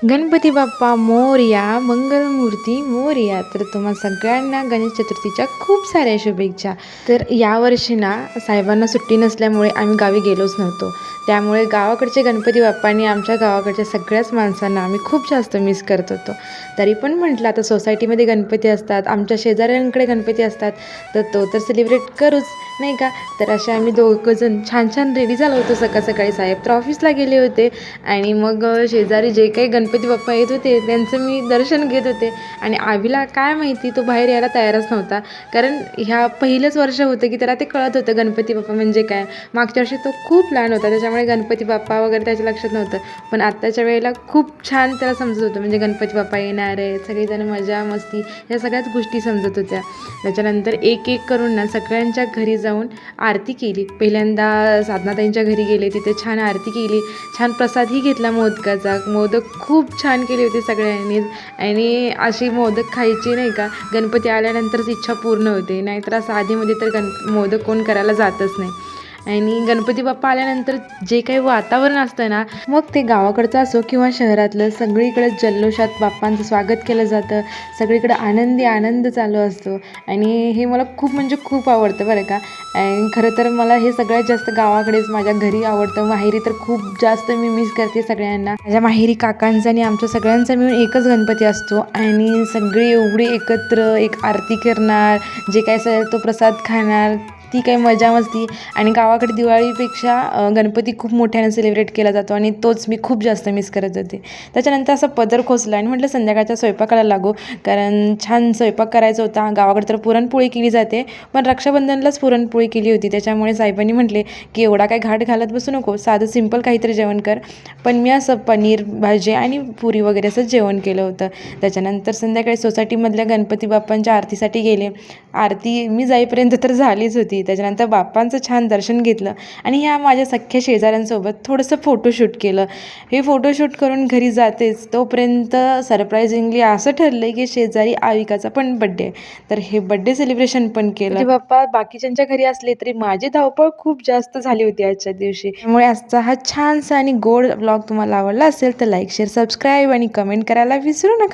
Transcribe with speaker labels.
Speaker 1: गणपती बाप्पा मोरया, मंगलमूर्ती मोरया. तर तुम्हा सगळ्यांना गणेश चतुर्थीच्या खूप साऱ्या शुभेच्छा. तर यावर्षी ना साहेबांना सुट्टी नसल्यामुळे आम्ही गावी गेलोच नव्हतो. त्यामुळे गावाकडचे गणपती बाप्पा आणि आमच्या गावाकडच्या सगळ्याच माणसांना आम्ही खूप जास्त मिस करत होतो. तरी पण म्हटलं आता सोसायटीमध्ये गणपती असतात, आमच्या शेजाऱ्यांकडे गणपती असतात, तर तो तर सेलिब्रेट करूच नाही का. तर असे आम्ही दोघंजण छान छान रेडी झालो होतो. सकाळ सकाळी साहेब तर ऑफिसला गेले होते आणि मग शेजारी जे काही गणपती बाप्पा येत होते त्यांचं मी दर्शन घेत होते. आणि आवीला काय माहिती तो बाहेर यायला तयारच नव्हता, कारण ह्या पहिलंच वर्ष होतं की त्याला ते कळत होतं गणपती बाप्पा म्हणजे काय. मागच्या वर्षी तो खूप लहान होता त्याच्यामुळे गणपती बाप्पा वगैरे त्याच्या लक्षात नव्हतं, पण आत्ताच्या वेळेला खूप छान त्याला समजत होतं, म्हणजे गणपती बाप्पा येणार आहे, सगळेजण मजा मस्ती ह्या सगळ्याच गोष्टी समजत होत्या. त्याच्यानंतर एक एक करून ना सगळ्यांच्या घरी जाऊन आरती केली. पहिल्यांदा साधनाताईंच्या घरी गेले, तिथे छान आरती केली, छान प्रसादही घेतला मोदकाचा. मोदक खूप छान केले होते सगळ्यांनीच. आणि अशी मोदक खायची नाही का, गणपती आल्यानंतरच इच्छा पूर्ण होते, नाहीतर असं आधीमध्ये तर मोदक कोण करायला जातच नाही. आणि गणपती बाप्पा आल्यानंतर जे काही वातावरण असतं ना, मग ते गावाकडचं असो किंवा शहरातलं, सगळीकडे जल्लोषात बाप्पांचं स्वागत केलं जातं. सगळीकडे आनंदी आनंद चालू असतो आणि हे मला खूप म्हणजे खूप आवडतं बरं का. आणि खरं तर मला हे सगळ्यात जास्त गावाकडेच माझ्या घरी आवडतं. माहेरी तर खूप जास्त मी मिस करते सगळ्यांना. माझ्या माहेरी काकांचा आणि आमच्या सगळ्यांचा मिळून एकच गणपती असतो आणि सगळी एवढी एकत्र एक आरती करणार, जे काय तो प्रसाद खाणार, ती काही मजा मस्ती. आणि गावाकडे दिवाळीपेक्षा गणपती खूप मोठ्याने सेलिब्रेट केला जातो आणि तोच मी खूप जास्त मिस करत होते. त्याच्यानंतर असं पदर खोचला आणि म्हटलं संध्याकाळच्या स्वयंपाकाला लागू, कारण छान स्वयंपाक करायचा होता. गावाकडे तर पुरणपोळी केली जाते, पण रक्षाबंधनलाच पुरणपोळी केली होती. त्याच्यामुळे साहेबांनी म्हटले की एवढा काय घाट घालत बसू नको, साधं सिंपल काहीतरी जेवण कर. पण मी असं पनीर भाजी आणि पुरी वगैरे असं जेवण केलं होतं. त्याच्यानंतर संध्याकाळी सोसायटीमधल्या गणपती बाप्पांच्या आरतीसाठी गेले. आरती मी जाईपर्यंत तर झालीच होती. त्याच्यानंतर बाप्पांचं छान दर्शन घेतलं आणि ह्या माझ्या सख्ख्या शेजाऱ्यांसोबत थोडंसं फोटोशूट केलं. हे फोटोशूट करून घरी जातेच तोपर्यंत सरप्रायझिंगली असं ठरलं की शेजारी आविकाचा पण बड्डे आहे, तर हे बड्डे सेलिब्रेशन पण केलं. की बाप्पा बाकीच्यांच्या घरी असले तरी माझी धावपळ खूप जास्त झाली होती आजच्या दिवशी. त्यामुळे आजचा हा छानसा आणि गोड ब्लॉग तुम्हाला आवडला असेल तर लाईक शेअर सबस्क्राईब आणि कमेंट करायला विसरू नका.